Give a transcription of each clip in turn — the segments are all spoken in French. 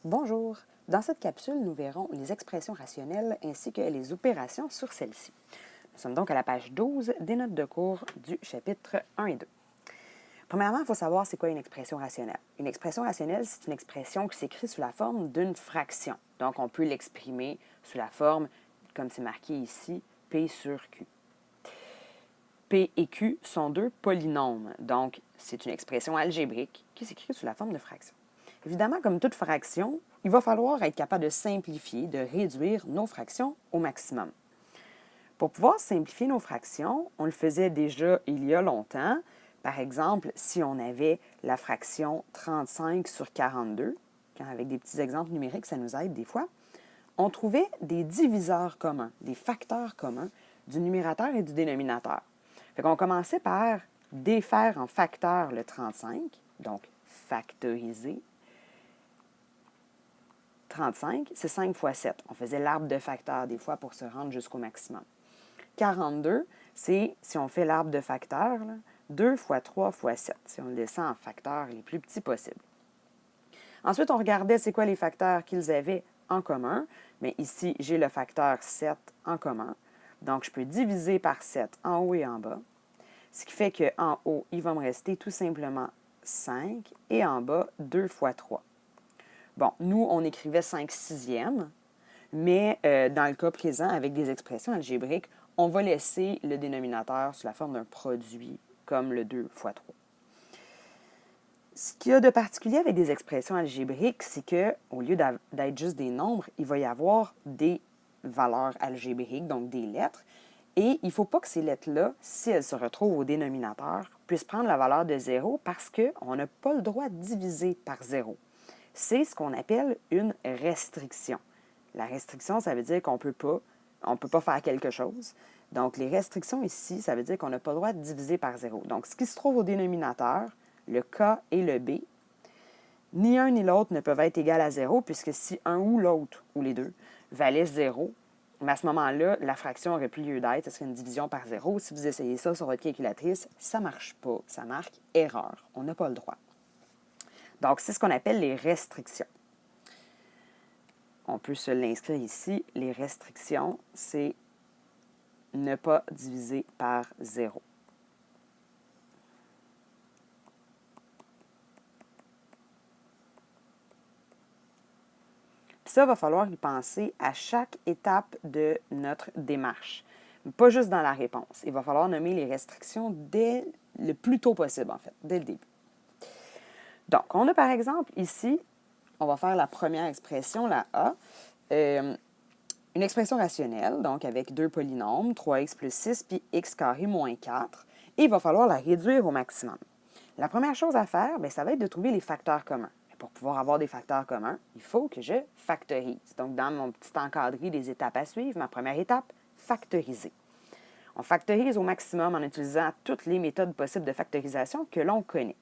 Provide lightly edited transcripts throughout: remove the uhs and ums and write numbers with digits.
Bonjour! Dans cette capsule, nous verrons les expressions rationnelles ainsi que les opérations sur celles-ci. Nous sommes donc à la page 12 des notes de cours du chapitre 1 et 2. Premièrement, il faut savoir c'est quoi une expression rationnelle. Une expression rationnelle, c'est une expression qui s'écrit sous la forme d'une fraction. Donc, on peut l'exprimer sous la forme, comme c'est marqué ici, P sur Q. P et Q sont deux polynômes, donc c'est une expression algébrique qui s'écrit sous la forme de fraction. Évidemment, comme toute fraction, il va falloir être capable de simplifier, de réduire nos fractions au maximum. Pour pouvoir simplifier nos fractions, on le faisait déjà il y a longtemps. Par exemple, si on avait la fraction 35 sur 42, avec des petits exemples numériques, ça nous aide des fois, on trouvait des diviseurs communs, des facteurs communs du numérateur et du dénominateur. Fait qu'on commençait par défaire en facteur le 35, donc factoriser. 35, c'est 5 fois 7. On faisait l'arbre de facteurs des fois pour se rendre jusqu'au maximum. 42, c'est, si on fait l'arbre de facteurs, 2 fois 3 fois 7, si on le descend en facteurs les plus petits possibles. Ensuite, on regardait c'est quoi les facteurs qu'ils avaient en commun. Mais ici, j'ai le facteur 7 en commun. Donc, je peux diviser par 7 en haut et en bas. Ce qui fait qu'en haut, il va me rester tout simplement 5 et en bas, 2 fois 3. Bon, nous, on écrivait 5 sixièmes, mais dans le cas présent, avec des expressions algébriques, on va laisser le dénominateur sous la forme d'un produit, comme le 2 fois 3. Ce qu'il y a de particulier avec des expressions algébriques, c'est qu'au lieu d'être juste des nombres, il va y avoir des valeurs algébriques, donc des lettres, et il ne faut pas que ces lettres-là, si elles se retrouvent au dénominateur, puissent prendre la valeur de 0 parce qu'on n'a pas le droit de diviser par 0. C'est ce qu'on appelle une restriction. La restriction, ça veut dire qu'on peut pas faire quelque chose. Donc, les restrictions ici, ça veut dire qu'on n'a pas le droit de diviser par 0. Donc, ce qui se trouve au dénominateur, le K et le B, ni un ni l'autre ne peuvent être égal à 0, puisque si un ou l'autre, ou les deux, valait 0, mais à ce moment-là, la fraction n'aurait plus lieu d'être, ce serait une division par 0. Si vous essayez ça sur votre calculatrice, ça ne marche pas, ça marque erreur. On n'a pas le droit. Donc, c'est ce qu'on appelle les restrictions. On peut se l'inscrire ici. Les restrictions, c'est ne pas diviser par 0. Puis ça, il va falloir y penser à chaque étape de notre démarche. Pas juste dans la réponse. Il va falloir nommer les restrictions dès le plus tôt possible, en fait, dès le début. Donc, on a par exemple ici, on va faire la première expression, la A, une expression rationnelle, donc avec deux polynômes, 3x plus 6 puis x carré moins 4, et il va falloir la réduire au maximum. La première chose à faire, bien, ça va être de trouver les facteurs communs. Et pour pouvoir avoir des facteurs communs, il faut que je factorise. Donc, dans mon petit encadré des étapes à suivre, ma première étape, factoriser. On factorise au maximum en utilisant toutes les méthodes possibles de factorisation que l'on connaît.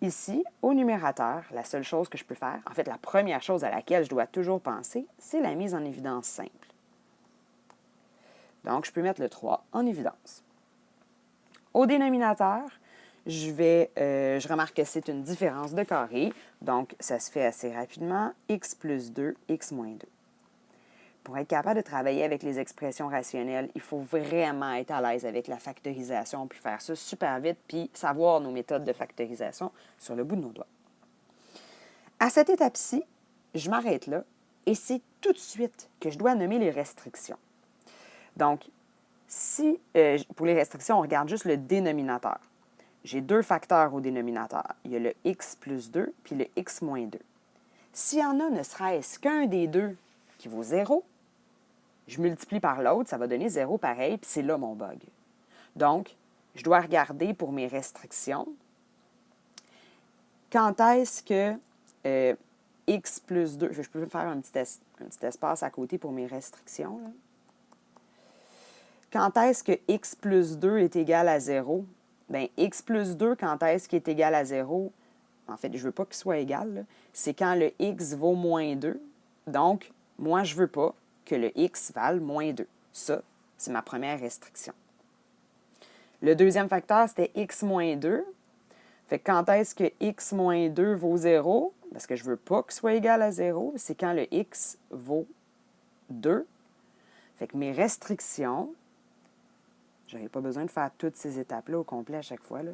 Ici, au numérateur, la seule chose que je peux faire, en fait, la première chose à laquelle je dois toujours penser, c'est la mise en évidence simple. Donc, je peux mettre le 3 en évidence. Au dénominateur, je remarque que c'est une différence de carré, donc ça se fait assez rapidement, x plus 2, x moins 2. Pour être capable de travailler avec les expressions rationnelles, il faut vraiment être à l'aise avec la factorisation, puis faire ça super vite, puis savoir nos méthodes de factorisation sur le bout de nos doigts. À cette étape-ci, je m'arrête là, et c'est tout de suite que je dois nommer les restrictions. Donc, si pour les restrictions, on regarde juste le dénominateur. J'ai deux facteurs au dénominateur. Il y a le x plus 2 puis le x moins 2. S'il y en a ne serait-ce qu'un des deux qui vaut 0, je multiplie par l'autre, ça va donner 0 pareil, puis c'est là mon bug. Donc, je dois regarder pour mes restrictions. Quand est-ce que x plus 2, je peux faire un petit espace à côté pour mes restrictions, là. Quand est-ce que x plus 2 est égal à 0? Bien, x plus 2, quand est-ce qu'il est égal à 0? En fait, je ne veux pas qu'il soit égal, là. C'est quand le x vaut moins 2. Donc, moi, je ne veux pas que le x vale moins 2. Ça, c'est ma première restriction. Le deuxième facteur, c'était x moins 2. Fait que quand est-ce que x moins 2 vaut 0? Parce que je ne veux pas qu'il soit égal à 0. C'est quand le x vaut 2. Fait que mes restrictions, je n'aurai pas besoin de faire toutes ces étapes-là au complet à chaque fois, là.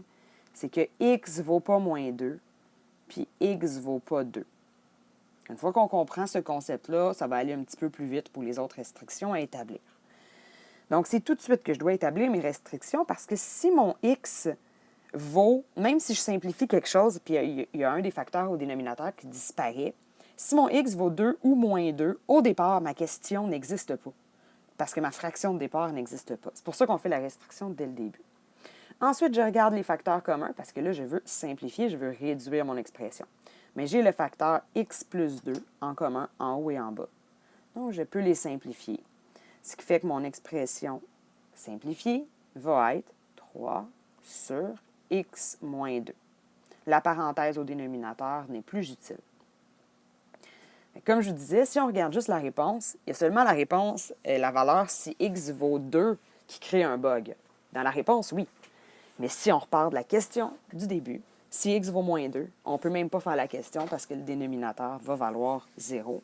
C'est que x ne vaut pas moins 2, puis x ne vaut pas 2. Une fois qu'on comprend ce concept-là, ça va aller un petit peu plus vite pour les autres restrictions à établir. Donc, c'est tout de suite que je dois établir mes restrictions parce que si mon x vaut, même si je simplifie quelque chose, puis il y a un des facteurs au dénominateur qui disparaît, si mon x vaut 2 ou moins 2, au départ, ma question n'existe pas parce que ma fraction de départ n'existe pas. C'est pour ça qu'on fait la restriction dès le début. Ensuite, je regarde les facteurs communs parce que là, je veux simplifier, je veux réduire mon expression. Mais j'ai le facteur x plus 2 en commun en haut et en bas. Donc, je peux les simplifier. Ce qui fait que mon expression simplifiée va être 3 sur x moins 2. La parenthèse au dénominateur n'est plus utile. Comme je vous disais, si on regarde juste la réponse, il y a seulement la réponse, la valeur si x vaut 2 qui crée un bug. Dans la réponse, oui. Mais si on repart de la question du début, si x vaut moins 2, on ne peut même pas faire la question parce que le dénominateur va valoir 0,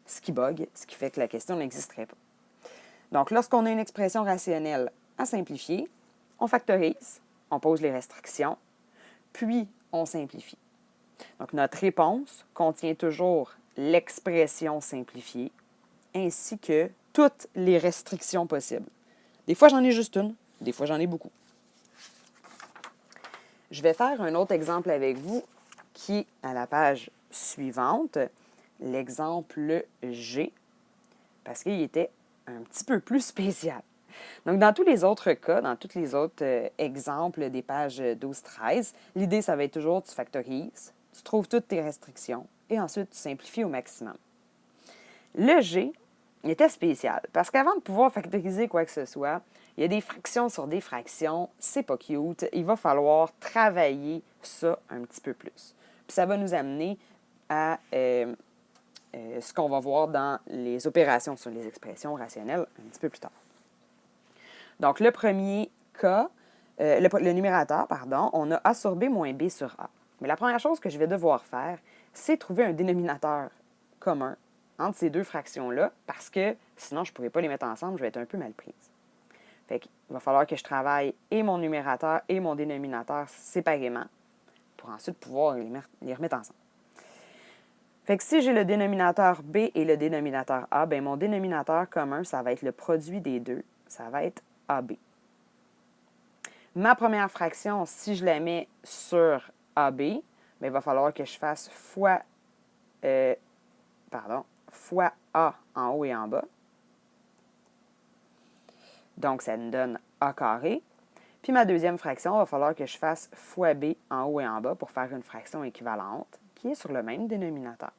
ce qui bug, ce qui fait que la question n'existerait pas. Donc, lorsqu'on a une expression rationnelle à simplifier, on factorise, on pose les restrictions, puis on simplifie. Donc, notre réponse contient toujours l'expression simplifiée ainsi que toutes les restrictions possibles. Des fois, j'en ai juste une, des fois, j'en ai beaucoup. Je vais faire un autre exemple avec vous qui est à la page suivante, l'exemple G, parce qu'il était un petit peu plus spécial. Donc, dans tous les autres cas, dans tous les autres exemples des pages 12-13, l'idée, ça va être toujours tu factorises, tu trouves toutes tes restrictions et ensuite tu simplifies au maximum. Le G était spécial parce qu'avant de pouvoir factoriser quoi que ce soit, il y a des fractions sur des fractions, c'est pas cute, il va falloir travailler ça un petit peu plus. Puis ça va nous amener à ce qu'on va voir dans les opérations sur les expressions rationnelles un petit peu plus tard. Donc, le premier cas, le numérateur, pardon, on a A sur B moins B sur A. Mais la première chose que je vais devoir faire, c'est trouver un dénominateur commun entre ces deux fractions-là, parce que sinon, je ne pourrais pas les mettre ensemble, je vais être un peu mal prise. Fait qu'il va falloir que je travaille et mon numérateur et mon dénominateur séparément pour ensuite pouvoir les remettre ensemble. Fait que si j'ai le dénominateur B et le dénominateur A, bien mon dénominateur commun, ça va être le produit des deux, ça va être AB. Ma première fraction, si je la mets sur AB, bien, il va falloir que je fasse fois A en haut et en bas. Donc, ça me donne A carré. Puis ma deuxième fraction, il va falloir que je fasse fois B en haut et en bas pour faire une fraction équivalente qui est sur le même dénominateur.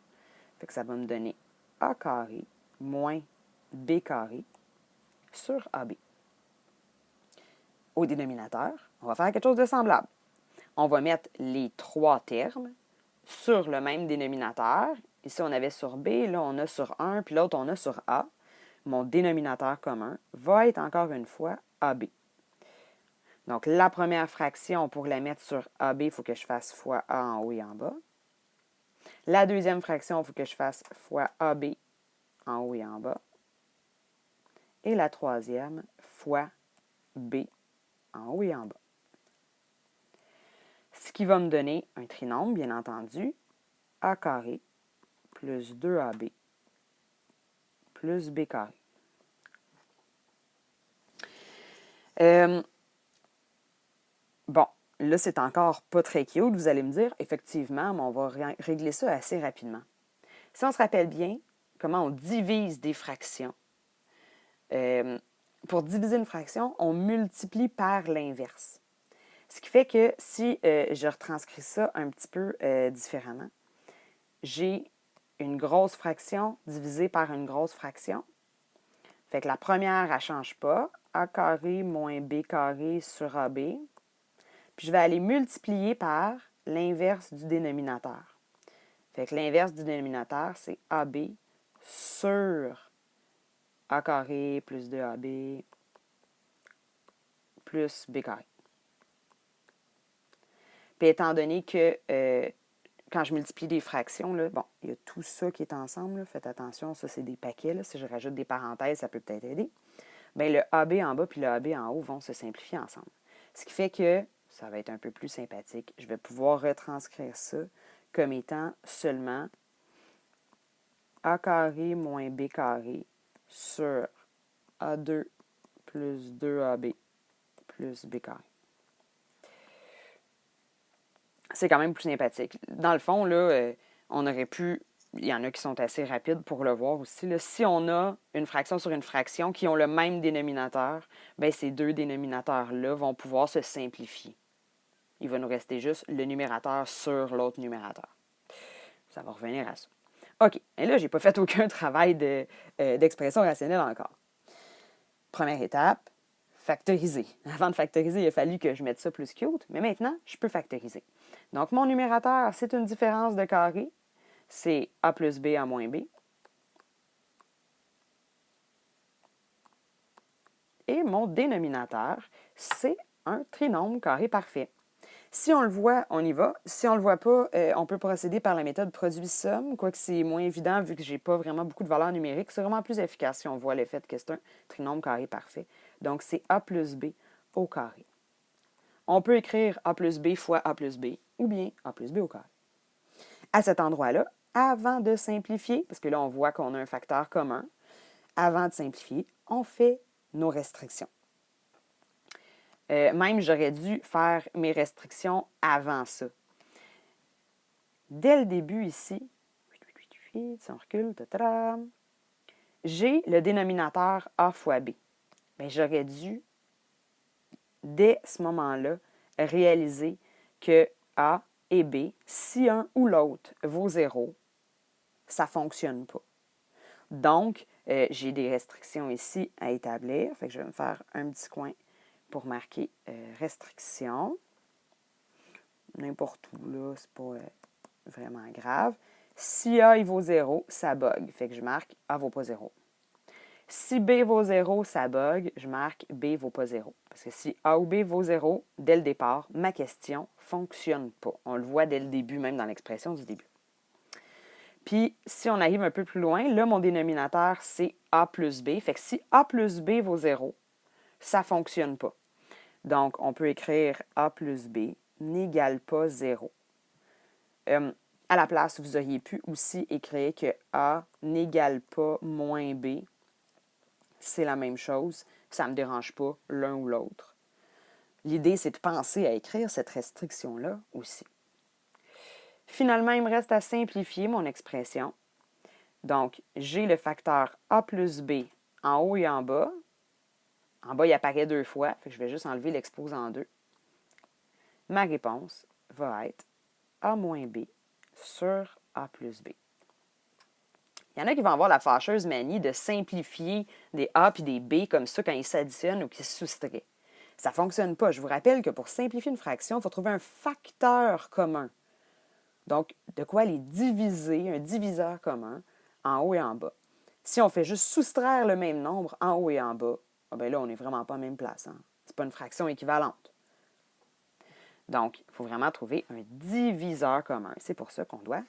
Fait que ça va me donner A carré moins B carré sur AB. Au dénominateur, on va faire quelque chose de semblable. On va mettre les trois termes sur le même dénominateur. Ici, on avait sur B, là, on a sur 1, puis l'autre, on a sur A. Mon dénominateur commun va être encore une fois AB. Donc, la première fraction, pour la mettre sur AB, il faut que je fasse fois A en haut et en bas. La deuxième fraction, il faut que je fasse fois AB en haut et en bas. Et la troisième, fois B en haut et en bas. Ce qui va me donner un trinôme, bien entendu, A carré plus 2AB plus B carré. Bon, là, c'est encore pas très cute, vous allez me dire. Effectivement, mais on va régler ça assez rapidement. Si on se rappelle bien comment on divise des fractions, pour diviser une fraction, on multiplie par l'inverse. Ce qui fait que si je retranscris ça un petit peu différemment, j'ai une grosse fraction divisée par une grosse fraction. Fait que la première, elle ne change pas. A carré moins B carré sur AB. Puis je vais aller multiplier par l'inverse du dénominateur. Fait que l'inverse du dénominateur, c'est AB sur A carré plus 2AB plus B carré. Puis étant donné que quand je multiplie des fractions, là, bon, il y a tout ça qui est ensemble. Là, faites attention, ça, c'est des paquets. Là. Si je rajoute des parenthèses, ça peut peut-être aider. Bien, le AB en bas puis le AB en haut vont se simplifier ensemble. Ce qui fait que ça va être un peu plus sympathique. Je vais pouvoir retranscrire ça comme étant seulement A carré moins B carré sur A2 plus 2AB plus B carré. C'est quand même plus sympathique. Dans le fond, là, on aurait pu... Il y en a qui sont assez rapides pour le voir aussi. Là. Si on a une fraction sur une fraction qui ont le même dénominateur, bien, ces deux dénominateurs-là vont pouvoir se simplifier. Il va nous rester juste le numérateur sur l'autre numérateur. Ça va revenir à ça. OK. Et là, je n'ai pas fait aucun travail d'expression rationnelle encore. Première étape, factoriser. Avant de factoriser, il a fallu que je mette ça plus cute, mais maintenant, je peux factoriser. Donc, mon numérateur, c'est une différence de carré. C'est A plus B à moins B. Et mon dénominateur, c'est un trinôme carré parfait. Si on le voit, on y va. Si on ne le voit pas, on peut procéder par la méthode produit-somme, quoique c'est moins évident vu que je n'ai pas vraiment beaucoup de valeurs numériques. C'est vraiment plus efficace si on voit le fait que c'est un trinôme carré parfait. Donc, c'est A plus B au carré. On peut écrire A plus B fois A plus B ou bien A plus B au carré. À cet endroit-là, avant de simplifier, parce que là, on voit qu'on a un facteur commun, avant de simplifier, on fait nos restrictions. Même, j'aurais dû faire mes restrictions avant ça. Dès le début ici, si on recule, j'ai le dénominateur A fois B. Bien, j'aurais dû, dès ce moment-là, réaliser que A et B, si un ou l'autre vaut 0, ça ne fonctionne pas. Donc, j'ai des restrictions ici à établir. Fait que je vais me faire un petit coin pour marquer restriction. N'importe où, là, c'est pas vraiment grave. Si A il vaut 0, ça bug. Fait que je marque A vaut pas 0. Si B vaut 0, ça bug. Je marque B vaut pas 0. Parce que si A ou B vaut 0, dès le départ, ma question ne fonctionne pas. On le voit dès le début, même dans l'expression du début. Puis, si on arrive un peu plus loin, là, mon dénominateur, c'est A plus B. Fait que si A plus B vaut 0, ça ne fonctionne pas. Donc, on peut écrire A plus B n'égale pas 0. À la place, vous auriez pu aussi écrire que A n'égale pas moins B. C'est la même chose. Ça ne me dérange pas l'un ou l'autre. L'idée, c'est de penser à écrire cette restriction-là aussi. Finalement, il me reste à simplifier mon expression. Donc, j'ai le facteur A plus B en haut et en bas. En bas, il apparaît 2 fois, fait que je vais juste enlever l'exposant 2. Ma réponse va être A moins B sur A plus B. Il y en a qui vont avoir la fâcheuse manie de simplifier des A puis des B comme ça quand ils s'additionnent ou qu'ils se soustraient. Ça ne fonctionne pas. Je vous rappelle que pour simplifier une fraction, il faut trouver un facteur commun. Donc, de quoi les diviser, un diviseur commun, en haut et en bas. Si on fait juste soustraire le même nombre en haut et en bas, bien là, on n'est vraiment pas à la même place. Hein? Ce n'est pas une fraction équivalente. Donc, il faut vraiment trouver un diviseur commun. C'est pour ça qu'on doit